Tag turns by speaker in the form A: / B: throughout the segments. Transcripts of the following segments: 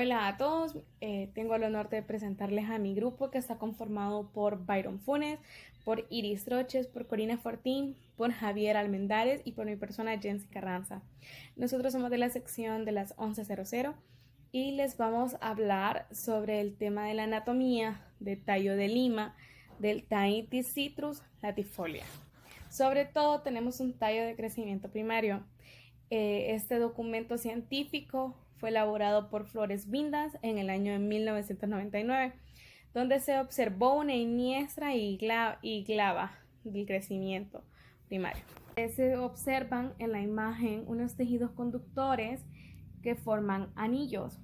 A: Hola a todos, tengo el honor de presentarles a mi grupo que está conformado por Byron Funes, por Iris Roches, por Corina Fortín, por Javier Almendares y por mi persona Jensi Carranza. Nosotros somos de la sección de las 11:00 y les vamos a hablar sobre el tema de la anatomía de tallo de lima del Tahitis citrus latifolia. Sobre todo tenemos un tallo de crecimiento primario. Este documento científico fue elaborado por Flores Vindas en el año de 1999, donde se observó una iniestra y glaba del crecimiento primario. Se observan en la imagen unos tejidos conductores que forman anillos.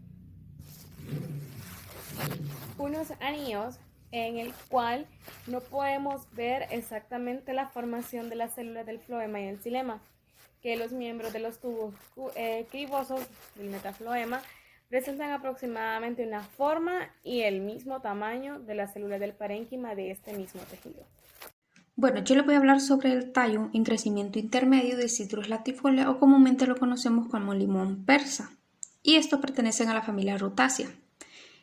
A: Unos anillos en el cual no podemos ver exactamente la formación de las células del floema y el xilema, que los miembros de los tubos cribosos del metafloema presentan aproximadamente una forma y el mismo tamaño de las células del parénquima de este mismo tejido.
B: Bueno, yo les voy a hablar sobre el tallo en crecimiento intermedio de Citrus latifolia o comúnmente lo conocemos como limón persa, y estos pertenecen a la familia Rutaceae.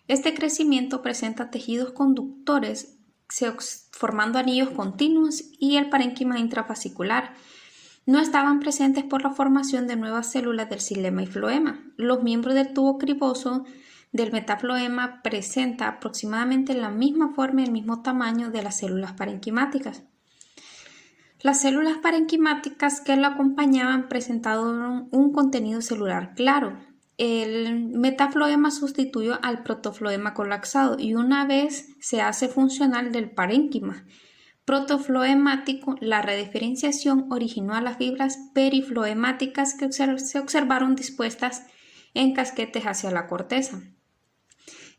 B: Este crecimiento presenta tejidos conductores formando anillos continuos y el parénquima intrafascicular. No estaban presentes por la formación de nuevas células del xilema y floema. Los miembros del tubo criboso del metafloema presenta aproximadamente la misma forma y el mismo tamaño de las células parenquimáticas. Las células parenquimáticas que la acompañaban presentaron un contenido celular claro. El metafloema sustituyó al protofloema colapsado y una vez se hace funcional del parénquima protofloemático, la rediferenciación originó a las fibras perifloemáticas que se observaron dispuestas en casquetes hacia la corteza.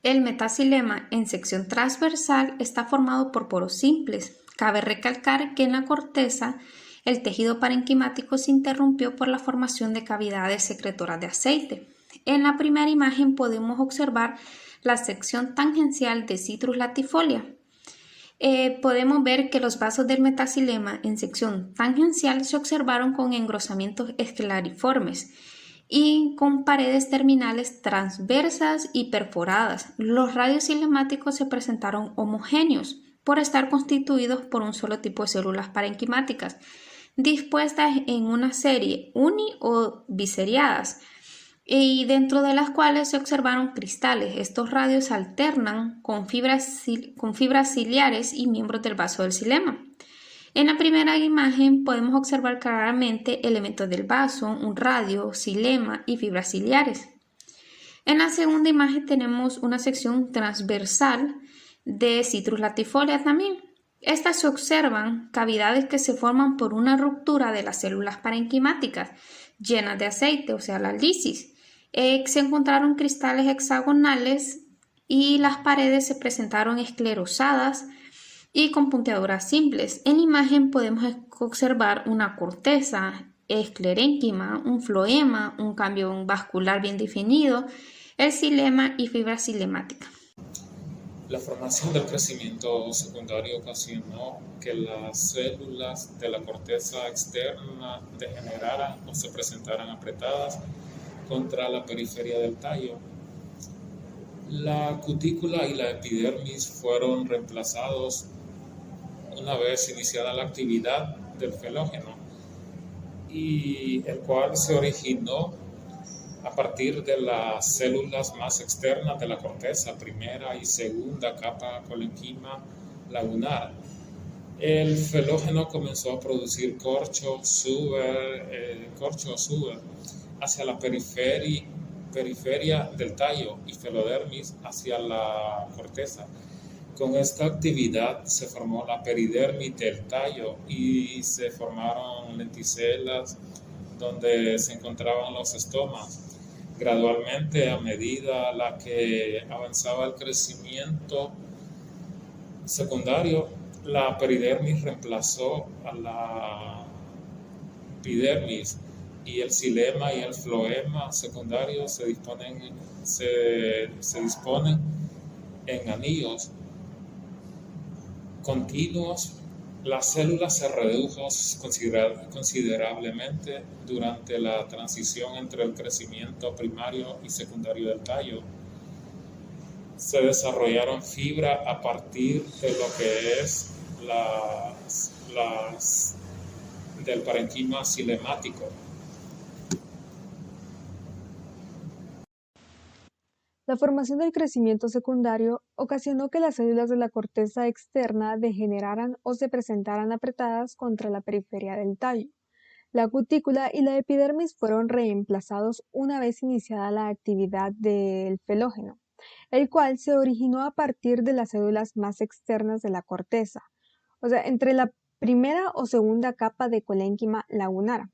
B: El metaxilema en sección transversal está formado por poros simples. Cabe recalcar que en la corteza el tejido parenquimático se interrumpió por la formación de cavidades secretoras de aceite. En la primera imagen podemos observar la sección tangencial de Citrus latifolia. Podemos ver que los vasos del metaxilema en sección tangencial se observaron con engrosamientos escleriformes y con paredes terminales transversas y perforadas. Los radios cilemáticos se presentaron homogéneos por estar constituidos por un solo tipo de células parenquimáticas, dispuestas en una serie uni o biseriadas, y dentro de las cuales se observaron cristales. Estos radios alternan con fibras ciliares y miembros del vaso del xilema. En la primera imagen podemos observar claramente elementos del vaso, un radio, xilema y fibras ciliares. En la segunda imagen tenemos una sección transversal de Citrus latifolia también. Estas se observan cavidades que se forman por una ruptura de las células parenquimáticas llenas de aceite, o sea, la lisis. Se encontraron cristales hexagonales y las paredes se presentaron esclerosadas y con punteaduras simples. En la imagen podemos observar una corteza esclerénquima, un floema, un cambio vascular bien definido, el xilema y fibra cilemática.
C: La formación del crecimiento secundario ocasionó que las células de la corteza externa degeneraran o se presentaran apretadas contra la periferia del tallo. La cutícula y la epidermis fueron reemplazados una vez iniciada la actividad del felógeno, y el cual se originó a partir de las células más externas de la corteza, primera y segunda capa colenquima lagunar. El felógeno comenzó a producir corcho suber hacia la periferia del tallo y felodermis hacia la corteza. Con esta actividad se formó la peridermis del tallo y se formaron lenticelas donde se encontraban los estomas. Gradualmente, a medida la que avanzaba el crecimiento secundario, la peridermis reemplazó a la epidermis y el xilema y el floema secundario se disponen en anillos continuos. Las células se redujo considerablemente durante la transición entre el crecimiento primario y secundario del tallo. se desarrollaron fibra a partir de lo que es del parenquima cilemático.
D: La formación del crecimiento secundario ocasionó que las células de la corteza externa degeneraran o se presentaran apretadas contra la periferia del tallo. La cutícula y la epidermis fueron reemplazados una vez iniciada la actividad del felógeno, el cual se originó a partir de las células más externas de la corteza, o sea, entre la primera o segunda capa de colénquima lagunara.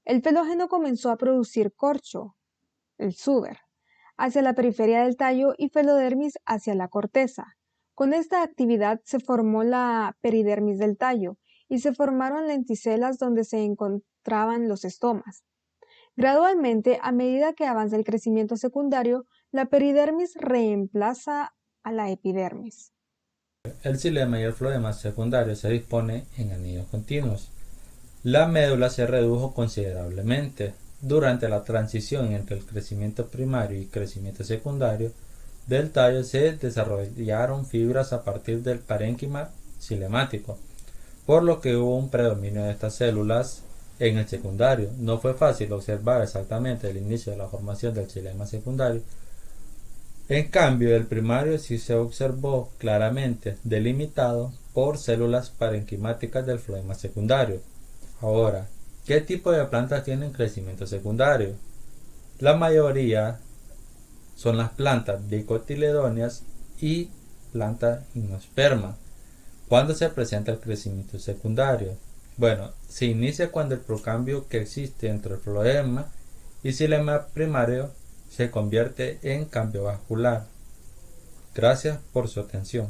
D: El felógeno comenzó a producir corcho, el suber, hacia la periferia del tallo y felodermis hacia la corteza. Con esta actividad se formó la peridermis del tallo y se formaron lenticelas donde se encontraban los estomas. Gradualmente, a medida que avanza el crecimiento secundario, la peridermis reemplaza a la epidermis.
E: El xilema y el floema secundario se dispone en anillos continuos. La médula se redujo considerablemente. Durante la transición entre el crecimiento primario y crecimiento secundario del tallo se desarrollaron fibras a partir del parénquima cilemático, por lo que hubo un predominio de estas células en el secundario. No fue fácil observar exactamente el inicio de la formación del xilema secundario. En cambio, el primario sí se observó claramente delimitado por células parenquimáticas del floema secundario. Ahora, ¿qué tipo de plantas tienen crecimiento secundario? La mayoría son las plantas dicotiledóneas y plantas gimnospermas. ¿Cuándo se presenta el crecimiento secundario? Bueno, se inicia cuando el procambio que existe entre el floema y xilema primario se convierte en cambio vascular. Gracias por su atención.